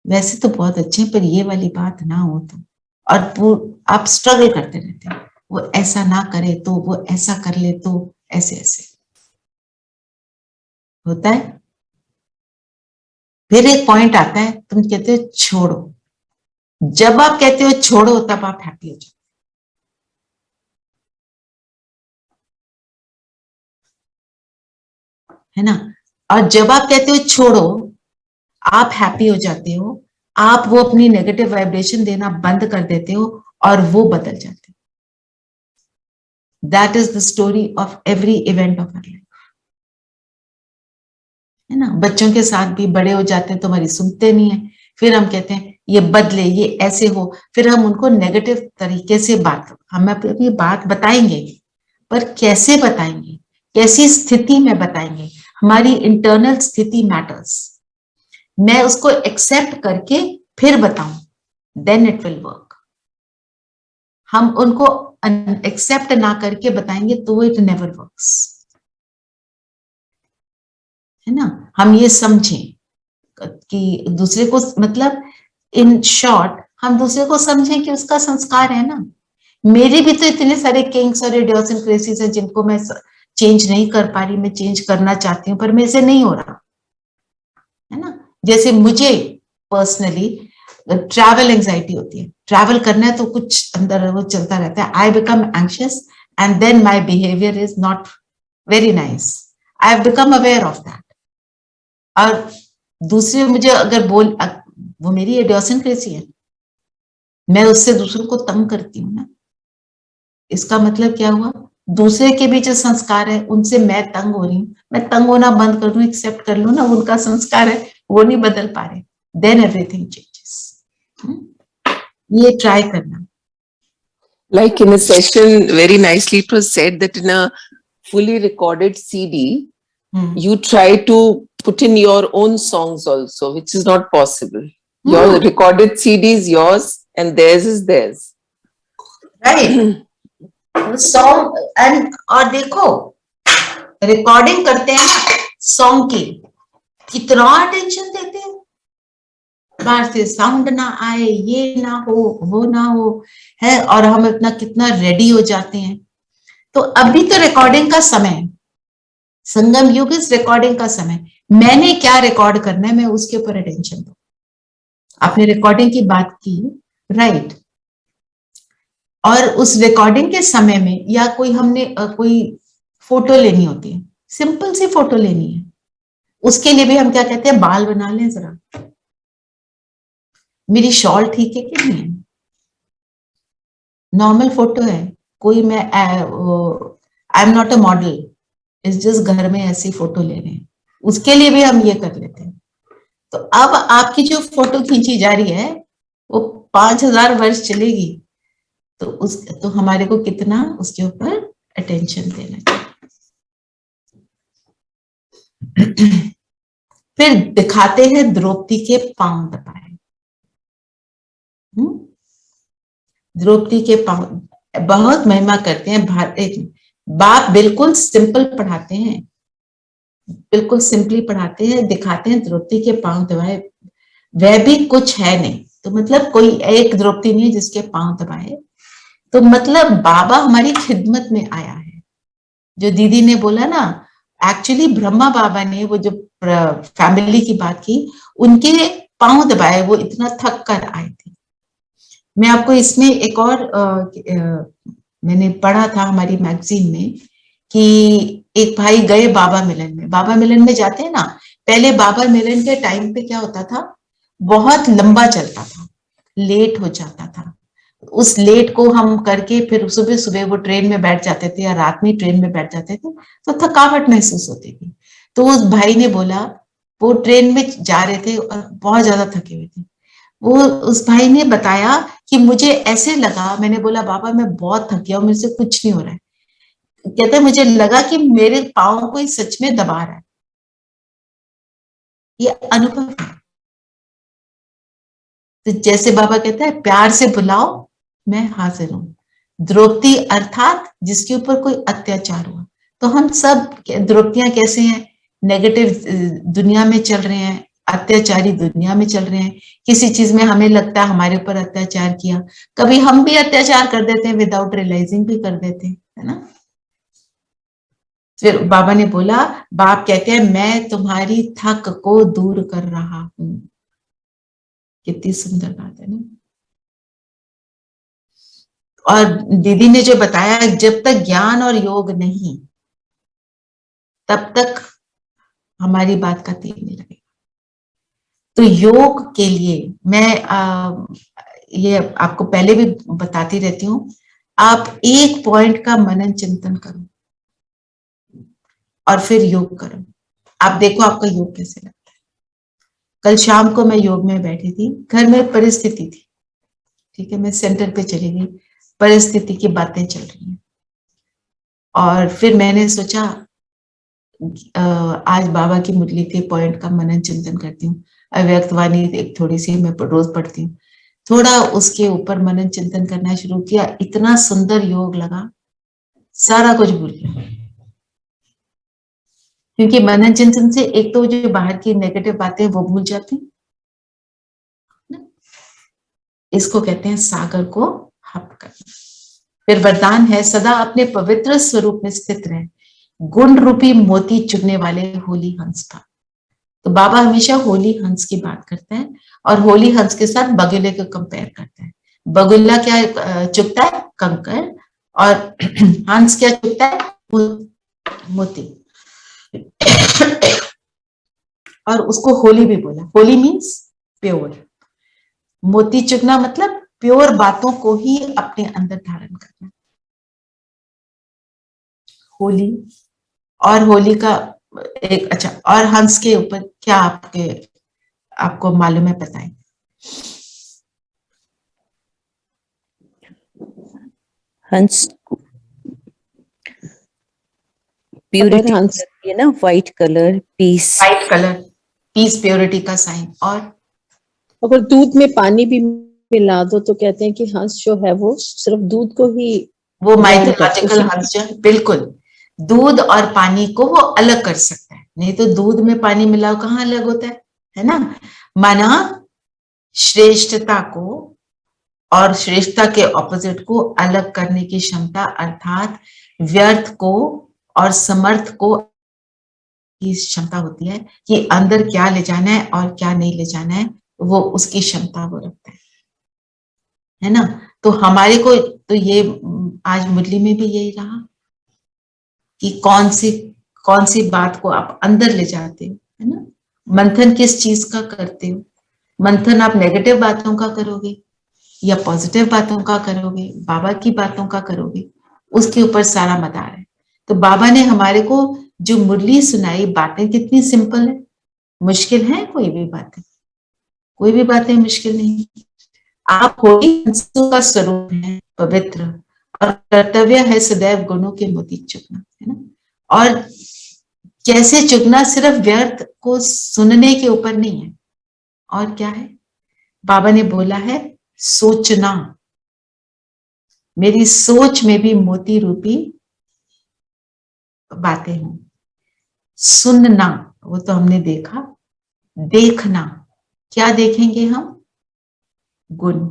वैसे तो बहुत अच्छे, पर ये वाली बात ना हो तो, और आप स्ट्रगल करते रहते हैं, वो ऐसा ना करे तो, वो ऐसा कर ले तो, ऐसे ऐसे होता है। फिर एक पॉइंट आता है, तुम कहते हो छोड़ो, जब आप कहते हो छोड़ो तब आप हैप्पी हो जाते है ना। और जब आप कहते हो छोड़ो आप हैप्पी हो जाते हो, आप वो अपनी नेगेटिव वाइब्रेशन देना बंद कर देते हो और वो बदल जाते हो। That is the story of every event of our life, है ना। बच्चों के साथ भी बड़े हो जाते हैं तो हमारी सुनते नहीं है, फिर हम कहते हैं ये बदले, ये ऐसे हो, फिर हम उनको नेगेटिव तरीके से हम अपनी बात बताएंगे, पर कैसे बताएंगे, कैसी स्थिति में बताएंगे, हमारी इंटरनल स्थिति मैटर्स। मैं उसको एक्सेप्ट करके फिर बताऊं, देन इट विल वर्क। हम उनको एक्सेप्ट ना करके बताएंगे तो इट नेवर वर्क्स, है ना। हम ये समझें कि दूसरे को, मतलब इन शॉर्ट हम दूसरे को समझें कि उसका संस्कार है ना। मेरे भी तो इतने सारे किंग्स और इडियोसिंक्रेसीज हैं जिनको मैं चेंज नहीं कर पा रही, मैं चेंज करना चाहती हूँ पर मेरे से नहीं हो रहा, है ना। जैसे मुझे पर्सनली ट्रैवल एंजाइटी होती है, ट्रैवल करना है तो कुछ अंदर वो चलता रहता है, I become anxious and then my behaviour is not very nice, I have become aware of that. और दूसरे मुझे अगर वो मेरी इडियोसिंक्रेसी है, मैं उससे दूसरों को तंग करती हूँ ना, इसका मतलब क्या हुआ, दूसरे के भी जो संस्कार है उनसे मैं तंग हो रही हूँ, मैं तंग होना बंद कर दूं, एक्सेप्ट कर लूं ना, उनका संस्कार है वो नहीं बदल पा रहे, देन एवरीथिंग चेंजेस। ये ट्राई करना। Like in a session, very nicely it was said that in a fully recorded CD, you try to put in your own songs also, which is not possible. Your recorded CD is yours and theirs is theirs. Right. Song and, और देखो रिकॉर्डिंग करते हैं ना सॉन्ग की, कितना अटेंशन देते हैं, बाहर से साउंड ना आए, ये ना हो, वो ना हो, है, और हम इतना कितना रेडी हो जाते हैं। तो अभी तो रिकॉर्डिंग का समय, संगम युग इस रिकॉर्डिंग का समय, मैंने क्या रिकॉर्ड करना है मैं उसके ऊपर अटेंशन दूं। आपने रिकॉर्डिंग की बात की, राइट। और उस रिकॉर्डिंग के समय में या हमने कोई फोटो लेनी होती है, सिंपल सी फोटो लेनी है, उसके लिए भी हम क्या कहते हैं, बाल बना लें जरा, मेरी शॉल ठीक है कि नहीं है, नॉर्मल फोटो है, कोई मैं I am not a model, इस जस्ट घर में ऐसी फोटो ले रहे हैं, उसके लिए भी हम ये कर लेते हैं। तो अब आपकी जो फोटो खींची जा रही है वो 5000 वर्ष चलेगी, तो हमारे को कितना उसके ऊपर अटेंशन देना चाहिए। फिर दिखाते हैं द्रौपदी के पांव दबाए, द्रौपदी के पांव बहुत महिमा करते हैं। बाप बिल्कुल सिंपल पढ़ाते हैं, बिल्कुल सिंपली पढ़ाते हैं, दिखाते हैं द्रौपदी के पांव दबाए, वह भी कुछ है नहीं, तो मतलब कोई एक द्रौपदी नहीं है जिसके पांव दबाए, तो मतलब बाबा हमारी खिदमत में आया है। जो दीदी ने बोला ना, एक्चुअली ब्रह्मा बाबा ने वो जो फैमिली की बात की, उनके पांव दबाए, वो इतना थक कर आए थे। मैं आपको इसमें एक और मैंने पढ़ा था हमारी मैगजीन में कि एक भाई गए बाबा मिलन में, बाबा मिलन में जाते हैं ना, पहले बाबा मिलन के टाइम पे क्या होता था, बहुत लंबा चलता था, लेट हो जाता था, उस लेट को हम करके फिर सुबह सुबह वो ट्रेन में बैठ जाते थे या रात में ट्रेन में बैठ जाते थे, तो थकावट महसूस होती थी। तो उस भाई ने बोला, वो ट्रेन में जा रहे थे और बहुत ज्यादा थके हुए थे, वो उस भाई ने बताया कि मुझे ऐसे लगा, मैंने बोला बाबा मैं बहुत थक गया हूं, मेरे से कुछ नहीं हो रहा है, कहते मुझे लगा कि मेरे पाँव को सच में दबा रहा है। ये अनुभव है। तो जैसे बाबा कहता है प्यार से बुलाओ मैं हाजिर हूं, द्रौपदी अर्थात जिसके ऊपर कोई अत्याचार हुआ। तो हम सब द्रौपदियां कैसे हैं, नेगेटिव दुनिया में चल रहे हैं, अत्याचारी दुनिया में चल रहे हैं, किसी चीज में हमें लगता है हमारे ऊपर अत्याचार किया, कभी हम भी अत्याचार कर देते हैं, विदाउट रियलाइजिंग भी कर देते हैं, है ना। फिर बाबा ने बोला, बाप कहते हैं मैं तुम्हारी थक को दूर कर रहा हूं, कितनी सुंदर बात है ना। और दीदी ने जो बताया, जब तक ज्ञान और योग नहीं, तब तक हमारी बात का तीर नहीं लगेगा। तो योग के लिए मैं ये आपको पहले भी बताती रहती हूँ, आप एक पॉइंट का मनन चिंतन करो और फिर योग करो। आप देखो आपका योग कैसे लगता है। कल शाम को मैं योग में बैठी थी, घर में परिस्थिति थी, ठीक है, मैं सेंटर पे चली गई, परिस्थिति की बातें चल रही हैं, और फिर मैंने सोचा आज बाबा की मुरली के पॉइंट का मनन चिंतन करती हूँ। अव्यक्त वाणी एक थोड़ी सी मैं रोज पढ़ती हूँ, थोड़ा उसके ऊपर मनन चिंतन करना शुरू किया, इतना सुंदर योग लगा, सारा कुछ भूल गया। क्योंकि मनन चिंतन से एक तो जो बाहर की नेगेटिव बातें वो भूल जाती, इसको कहते हैं सागर को हप करना। फिर वरदान है, सदा अपने पवित्र स्वरूप में स्थित रहे, गुण रूपी मोती चुगने वाले होली हंस था। तो बाबा हमेशा होली हंस की बात करते हैं, और होली हंस के साथ बगुले को कंपेयर करते हैं। बगुला क्या चुगता है? कंकर, और हंस क्या चुगता है? मोती। और उसको होली भी बोला। Holi means pure. मोती चुगना मतलब प्योर बातों को ही अपने अंदर धारण करना। होली, और होली का एक अच्छा, और हंस के ऊपर क्या आपको मालूम है, बताएं। हंस प्यूरिटी हंस है ना, white colour, peace. White colour, peace, purity का साइन। और अगर दूध में पानी भी मिला दो तो कहते हैं कि हंस जो है वो सिर्फ दूध को ही वो ग्रहण माइथोलॉजिकल हंस जो है, बिल्कुल दूध और पानी को वो अलग कर सकता है। नहीं तो दूध में पानी मिलाओ कहाँ अलग होता है ना। माना श्रेष्ठता को और श्रेष्ठता के ऑपोजिट को अलग करने की क्षमता, अर्थात व्यर्थ को और समर्थ को की क्षमता होती है कि अंदर क्या ले जाना है और क्या नहीं ले जाना है, वो उसकी क्षमता वो रखता है ना। तो हमारे को तो ये आज मुरली में भी यही रहा कि कौन सी बात को आप अंदर ले जाते हो, है ना। मंथन किस चीज का करते हो? मंथन आप नेगेटिव बातों का करोगे या पॉजिटिव बातों का करोगे, बाबा की बातों का करोगे, उसके ऊपर सारा मदार है। तो बाबा ने हमारे को जो मुरली सुनाई, बातें कितनी सिंपल है। मुश्किल है कोई भी बातें? कोई भी बातें मुश्किल नहीं। आप होली हंसों का स्वरूप है, पवित्र, और कर्तव्य है सदैव गुणों के मोती चुगना, है ना। और कैसे चुगना? सिर्फ व्यर्थ को सुनने के ऊपर नहीं है, और क्या है? बाबा ने बोला है सोचना। मेरी सोच में भी मोती रूपी बातें हों। सुनना, वो तो हमने देखा। देखना, क्या देखेंगे हम? गुण।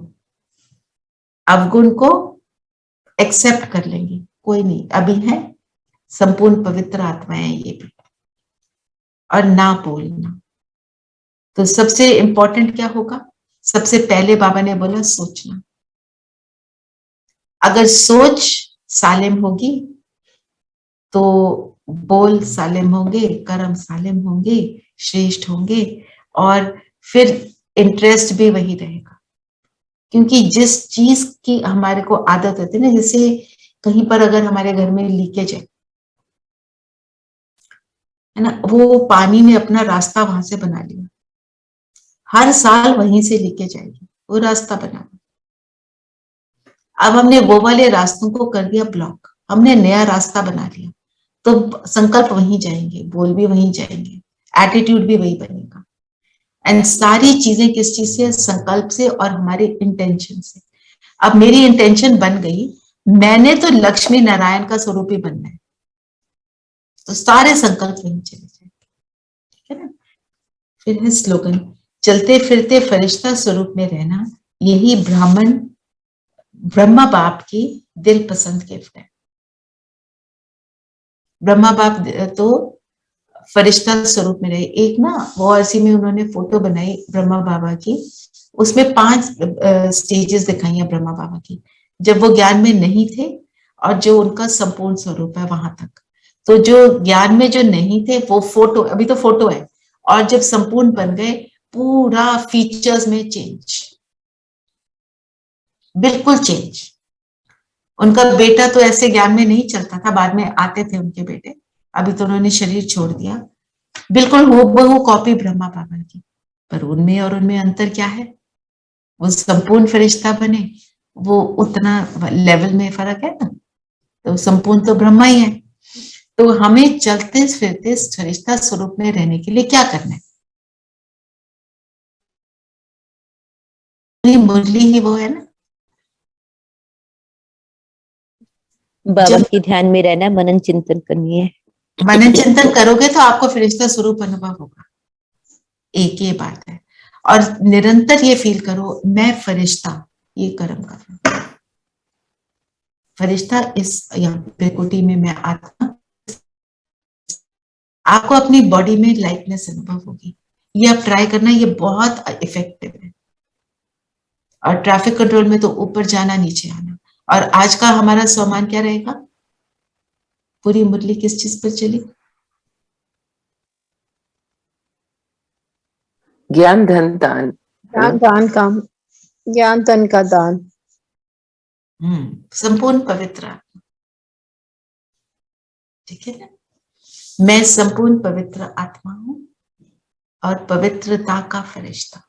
अवगुण को एक्सेप्ट कर लेंगे, कोई नहीं, अभी है, संपूर्ण पवित्र आत्माएं ये भी। और ना बोलना। तो सबसे इंपॉर्टेंट क्या होगा? सबसे पहले बाबा ने बोला सोचना। अगर सोच सालिम होगी तो बोल सालिम होंगे, कर्म सालिम होंगे, श्रेष्ठ होंगे, और फिर इंटरेस्ट भी वही रहेगा। क्योंकि जिस चीज की हमारे को आदत होती है ना, जैसे कहीं पर अगर हमारे घर में लीकेज है ना, वो पानी ने अपना रास्ता वहां से बना लिया, हर साल वहीं से लीकेज आएगी, वो रास्ता बना। अब हमने वो वाले रास्तों को कर दिया ब्लॉक, हमने नया रास्ता बना लिया, तो संकल्प वहीं जाएंगे, बोल भी वहीं जाएंगे, एटीट्यूड भी वही बनेगा। एंड सारी चीजें किस चीज से? संकल्प से और हमारे इंटेंशन से। अब मेरी इंटेंशन बन गई, मैंने तो लक्ष्मी नारायण का स्वरूप ही बनना है, तो सारे संकल्प वहीं चले जाएंगे, ठीक है ना। फिर है स्लोगन, चलते फिरते फरिश्ता स्वरूप में रहना, यही ब्रह्मा बाप की दिल पसंद गिफ्ट है। ब्रह्मा बाप तो फरिश्ता स्वरूप में रहे। एक ना वो ऐसी में उन्होंने फोटो बनाई ब्रह्मा बाबा की, उसमें 5 स्टेजेस दिखाई है ब्रह्मा बाबा की। जब वो ज्ञान में नहीं थे और जो उनका संपूर्ण स्वरूप है वहां तक। तो जो ज्ञान में जो नहीं थे वो फोटो, अभी तो फोटो है, और जब संपूर्ण बन गए पूरा फीचर्स में चेंज, बिल्कुल चेंज। उनका बेटा तो ऐसे ज्ञान में नहीं चलता था, बाद में आते थे उनके बेटे, अभी तो उन्होंने शरीर छोड़ दिया। बिल्कुल हूबहू कॉपी ब्रह्मा बाबा की, पर उनमें और उनमें अंतर क्या है? वो संपूर्ण फरिश्ता बने, वो उतना लेवल में फर्क है ना, तो संपूर्ण तो ब्रह्मा ही है। तो हमें चलते फिरते फरिश्ता स्वरूप में रहने के लिए क्या करना है? मुरली ही वो है ना, बाबा के ध्यान में रहना, मनन चिंतन करनी है। मनन चिंतन करोगे तो आपको फरिश्ता स्वरूप अनुभव होगा, एक ही बात है। और निरंतर ये फील करो, मैं फरिश्ता ये कर्म कर रहा हूं, फरिश्ता इस प्रकृति में मैं आत्मा, आपको अपनी बॉडी में लाइटनेस अनुभव होगी। ये आप ट्राई करना, ये बहुत इफेक्टिव है। और ट्रैफिक कंट्रोल में तो ऊपर जाना नीचे आना। और आज का हमारा सम्मान क्या रहेगा? पूरी मुरली किस चीज पर चली? ज्ञान धन दान। ज्ञान दान काम, ज्ञान धन का दान। संपूर्ण पवित्र आत्मा, ठीक है ना? मैं संपूर्ण पवित्र आत्मा हूं और पवित्रता का फरिश्ता,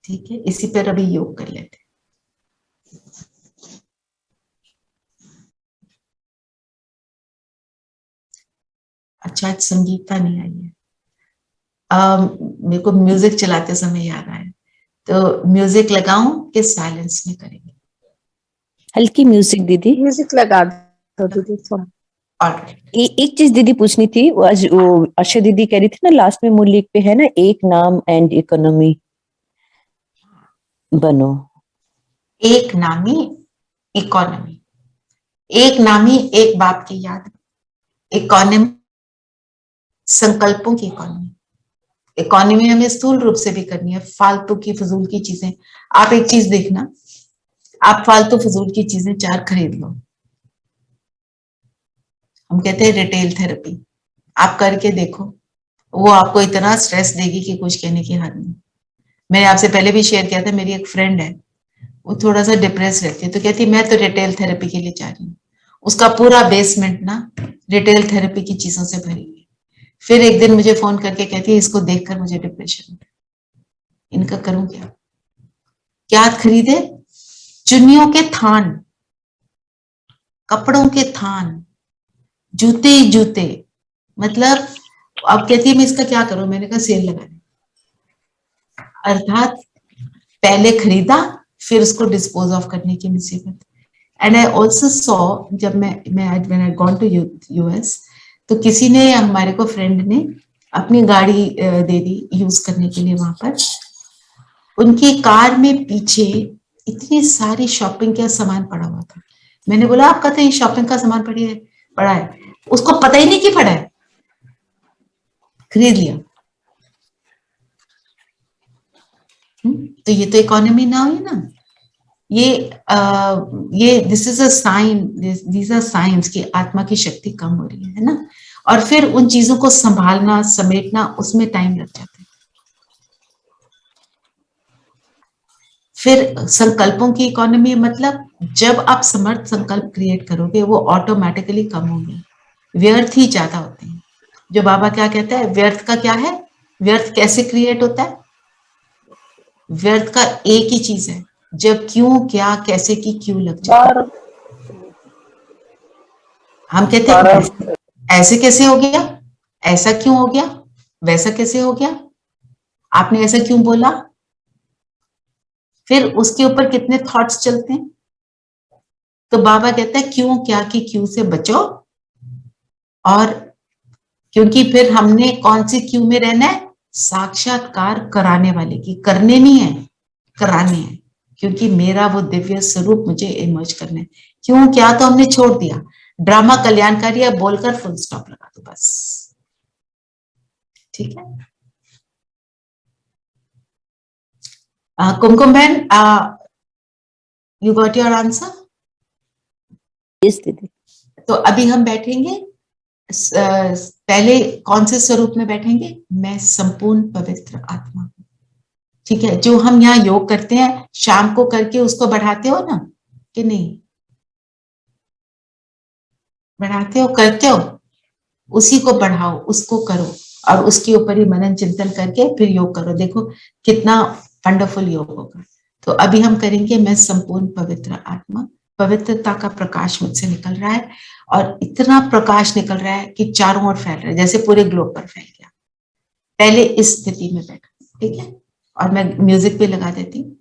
ठीक है? इसी पर अभी योग कर लेते हैं। अच्छा, आज संगीता नहीं आई है। मेरे को म्यूजिक चलाते समय याद आया, तो म्यूजिक लगाऊं कि साइलेंस में करेंगे? हल्की म्यूजिक दीदी। म्यूजिक लगा दो दीदी थोड़ा। और एक चीज दीदी पूछनी थी, वो आज वो आशा दीदी कह रही थी ना लास्ट में मुरली पे है ना, एक नाम एंड इकोनॉमी बनो। एक नामी इकोनॉमी, एक नामी एक बाप की याद, इकोनॉमी संकल्पों की इकोनॉमी। इकोनॉमी हमें स्थूल रूप से भी करनी है, फालतू की फजूल की चीजें। आप एक चीज देखना, आप फालतू फजूल की चीजें 4 खरीद लो, हम कहते हैं रिटेल थेरेपी, आप करके देखो, वो आपको इतना स्ट्रेस देगी कि कुछ कहने की हद नहीं। मैंने आपसे पहले भी शेयर किया था, मेरी एक फ्रेंड है, वो थोड़ा सा डिप्रेस रहती है, तो कहती है मैं तो रिटेल थेरेपी के लिए जा रही हूँ। उसका पूरा बेसमेंट ना रिटेल थेरेपी की चीजों से भरी हुई। फिर एक दिन मुझे फोन करके कहती है इसको देखकर मुझे डिप्रेशन, इनका करूं क्या? क्या खरीदे? चुन्नियों के थान, कपड़ों के थान, जूते ही जूते, मतलब अब कहती है मैं इसका क्या करूं? मैंने कहा सेल लगा दे। अर्थात पहले खरीदा फिर उसको डिस्पोज ऑफ करने की मुसीबत। एंड आई ऑल्सो सॉ, जब मैं when I gone to US, तो किसी ने, हमारे को फ्रेंड ने अपनी गाड़ी दे दी यूज करने के लिए। वहां पर उनकी कार में पीछे इतनी सारी शॉपिंग का सामान पड़ा हुआ था। मैंने बोला आपका तो ये शॉपिंग का सामान पड़ा है, उसको पता ही नहीं कि पड़ा है, खरीद लिया। तो ये तो इकोनॉमी ना हुई ना, ये this is a sign, these are signs कि आत्मा की शक्ति कम हो रही है ना। और फिर उन चीजों को संभालना समेटना, उसमें टाइम लग जाता है। फिर संकल्पों की इकोनॉमी, मतलब जब आप समर्थ संकल्प क्रिएट करोगे वो ऑटोमेटिकली कम होंगे, व्यर्थ ही ज्यादा होते हैं। जो बाबा क्या कहता है, व्यर्थ का क्या है? व्यर्थ कैसे क्रिएट होता है? व्यर्थ का एक ही चीज है, जब क्यों क्या कैसे की क्यों लग जाए। हम कहते हैं ऐसे कैसे हो गया, ऐसा क्यों हो गया, वैसा कैसे हो गया, आपने ऐसा क्यों बोला। फिर उसके ऊपर कितने थॉट्स चलते हैं। तो बाबा कहता है क्यों क्या की क्यों से बचो, और क्योंकि फिर हमने कौन सी क्यों में रहना है? साक्षात्कार कराने वाले की, करने नहीं है, कराने हैं। क्योंकि मेरा वो दिव्य स्वरूप मुझे इमर्ज करना है। क्यों क्या तो हमने छोड़ दिया, ड्रामा कल्याणकारी है बोलकर फुल स्टॉप लगा दो बस, ठीक है। कुमकुम बहन, You got your answer? Yes, दीदी. तो अभी हम बैठेंगे, पहले कौन से स्वरूप में बैठेंगे? मैं संपूर्ण पवित्र आत्मा हूं. ठीक है, जो हम यहाँ योग करते हैं शाम को करके उसको बढ़ाते हो ना कि नहीं? बढ़ाते हो, करते हो, उसी को बढ़ाओ, उसको करो और उसके ऊपर ही मनन चिंतन करके फिर योग करो. देखो कितना वंडरफुल योग होगा. तो अभी हम करेंगे मैं संपूर्ण पवित्र आत्मा. पवित्रता का प्रकाश मुझसे निकल रहा है और इतना प्रकाश निकल रहा है कि चारों ओर फैल रहा है, जैसे पूरे ग्लोब पर फैल गया. पहले इस स्थिति में बैठो, ठीक है? और मैं म्यूजिक भी लगा देती हूँ.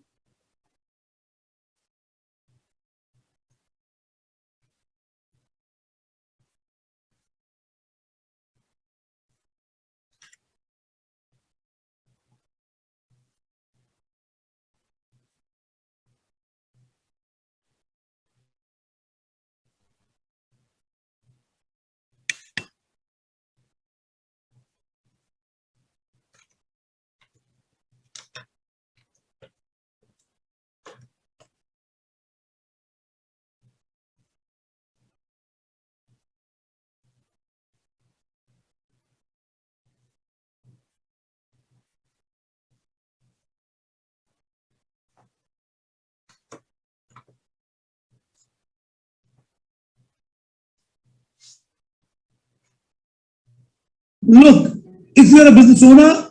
Look, if you're a business owner,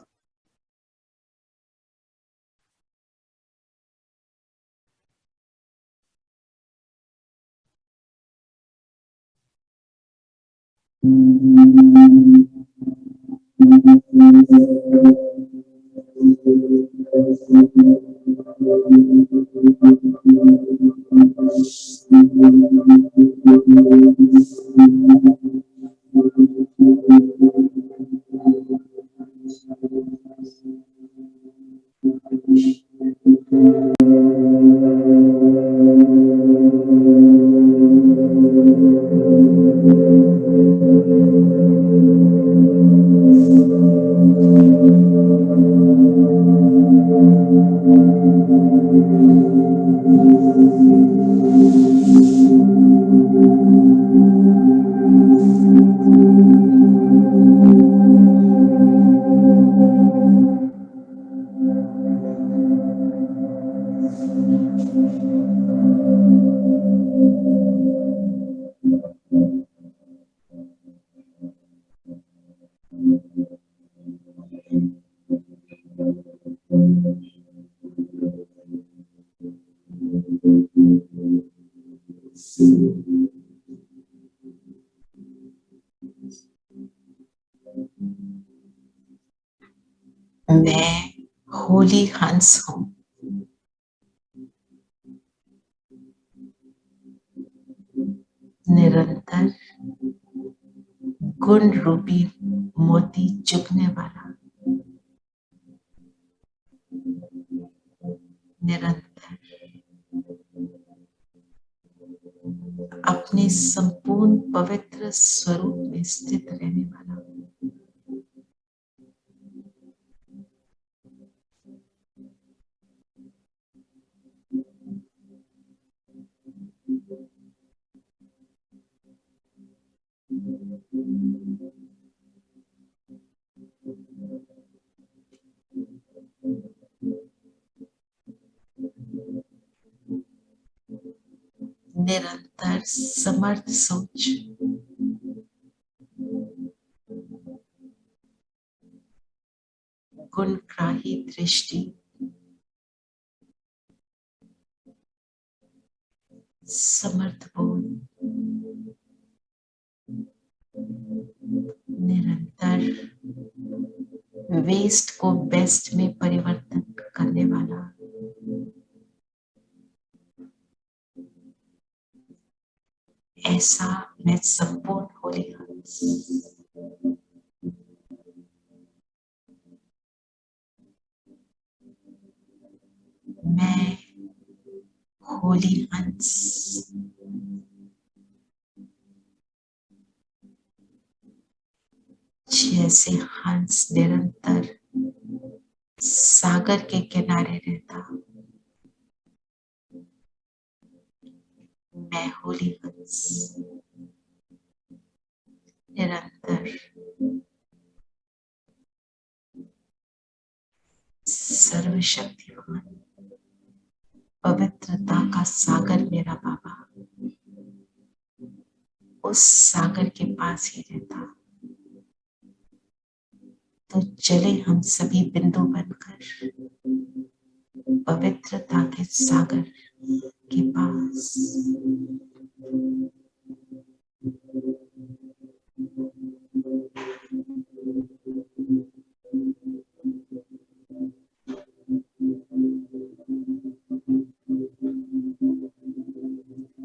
मैं होली हंस हूं. निरंतर गुण रूपी मोती चुगने वाला. निरंतर अपने संपूर्ण पवित्र स्वरूप में स्थित रहने वाला. निरंतर समर्थ सोच. गुणग्राही दृष्टि. समर्थ बोध. निरंतर वेस्ट को बेस्ट में परिवर्तन करने वाला. ऐसा मैं संपूर्ण होली हंस. मैं होली हंस जैसे हंस निरंतर सागर के किनारे रहता, मैं होली हंस निरंतर सर्वशक्तिवान पवित्रता का सागर मेरा बाबा उस सागर के पास ही रहता। तो चले हम सभी बिंदु बनकर पवित्रता के सागर के पास।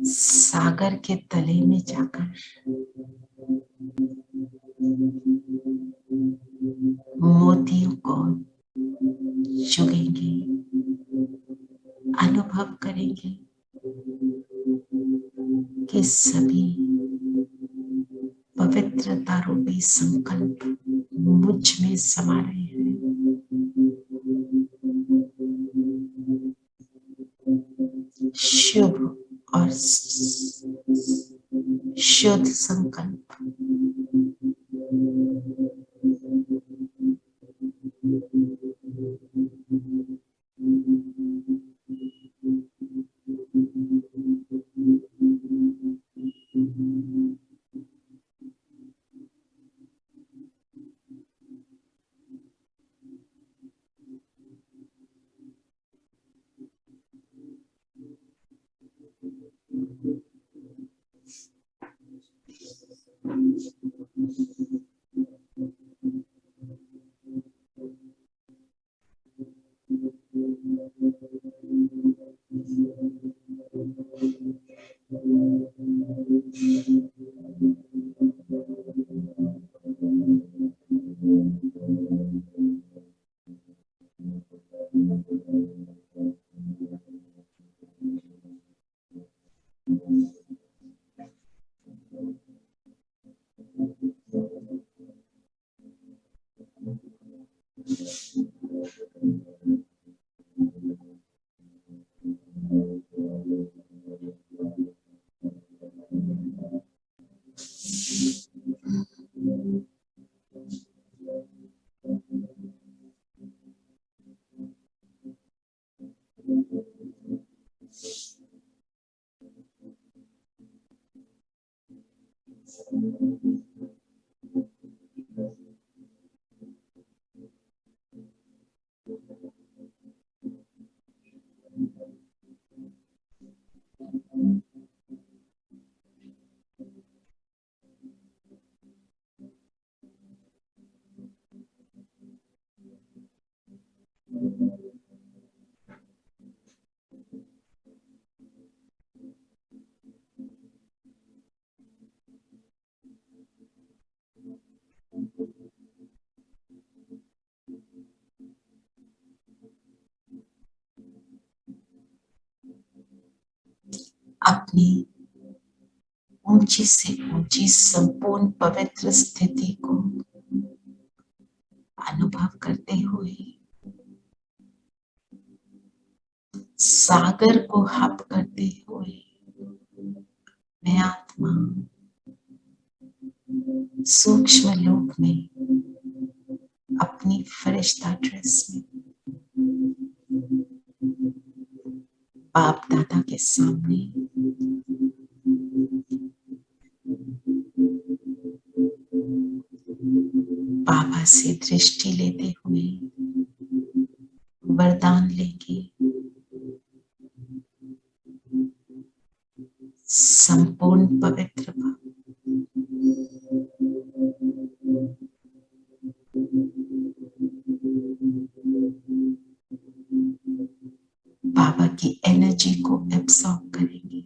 सागर के तले में जाकर मोतियों को चुगेंगे, अनुभव करेंगे कि सभी पवित्रता रूपी संकल्प मुझ में समा रहे हैं। शुभ और शुद्ध संकल्प अपनी ऊंची से ऊंची संपूर्ण पवित्र स्थिति को अनुभव करते हुए सागर को हप करते हुए मैं आत्मा सूक्ष्म लोक में अपनी फरिश्ता ड्रेस में बाप दादा के सामने बाबा से दृष्टि लेते हुए वरदान लेंगे। संपूर्ण पवित्र बाबा की एनर्जी को एब्सॉर्ब करेंगे।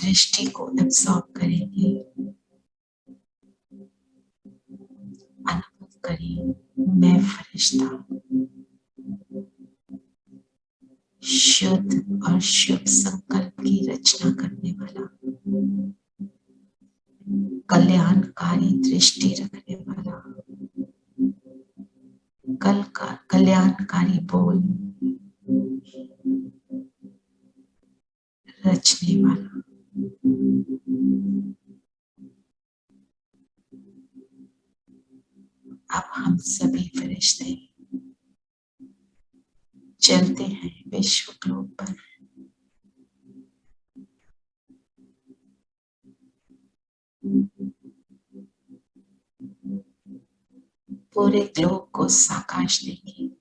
दृष्टि को एब्सॉर्ब करेंगे। अनुभव करें मैं फरिश्ता शुद्ध और शुभ संकल्प की रचना करने वाला, कल्याण कल्याणकारी दृष्टि रखने वाला, कल का कल्याणकारी बोल रचने वाला, अब हम सभी फरिश्ते चलते हैं विश्व ग्लोब पर। पूरे ग्लोब को साकाशने की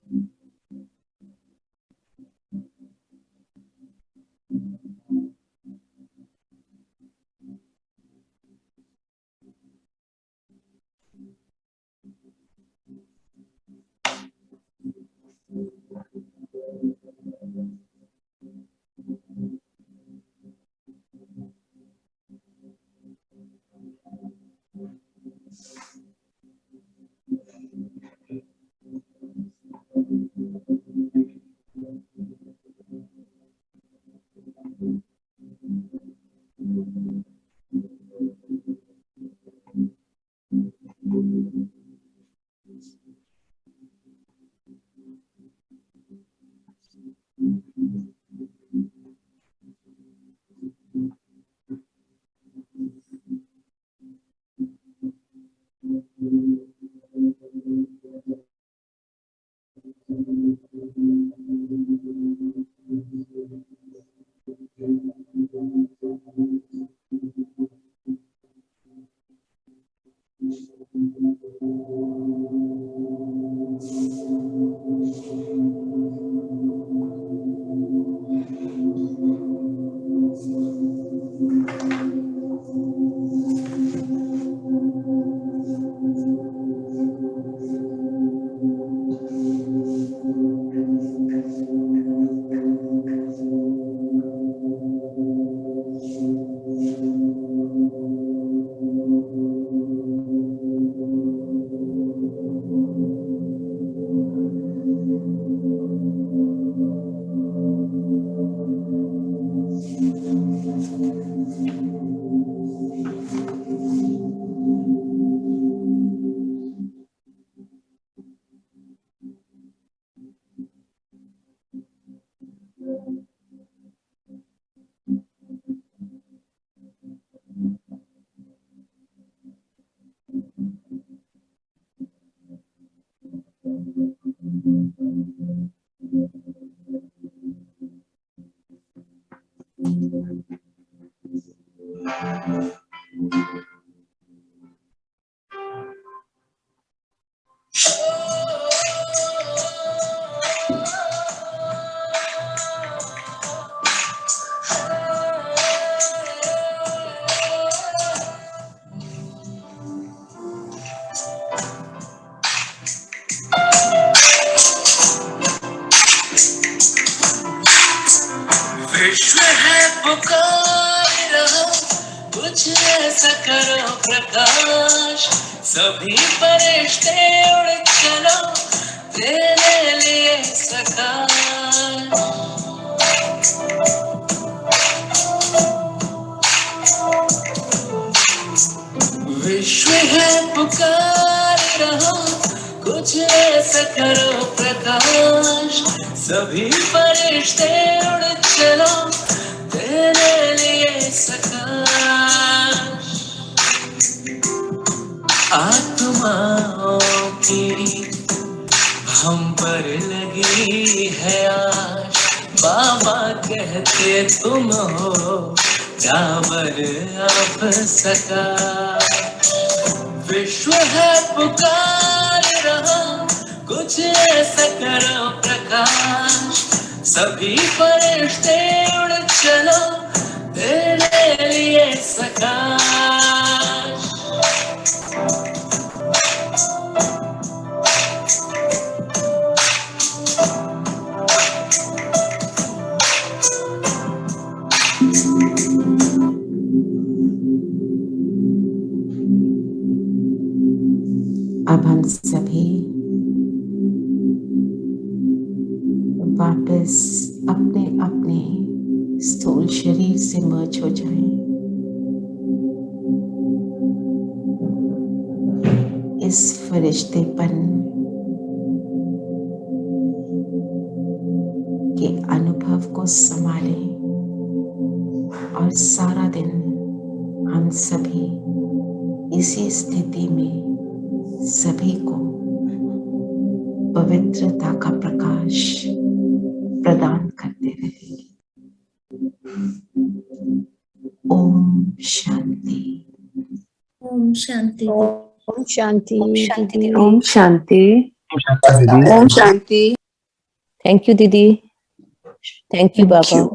विश्व है पुकार रहा, कुछ ऐसा करो प्रकाश, सभी फरिश्ते उड़ चलो तेरे लिए सकाश। विश्व है पुकार रहा, कुछ ऐसा करो प्रकाश, सभी फरिश्ते उड़ चलो तेरे लिए सकाश। आत्माओं की हम पर लगी है आश, बाबा कहते तुम हो डाबर अब सका। विश्व है पुकार रहा, कुछ ऐसा करो प्रकाश, सभी फरिश्ते उड़ चलो तेरे लिए सकाश। अब हम सभी वापस अपने अपने स्थूल शरीर से मर्ज हो जाएं। इस फरिश्तेपन के अनुभव को संभालें और सारा दिन हम सभी इसी स्थिति में सभी को पवित्रता का प्रकाश प्रदान करते रहेंगे। ओम शांति। ओम शांति। ओम शांति। दीदी। Om Shanti. थैंक यू दीदी, थैंक यू बाबा।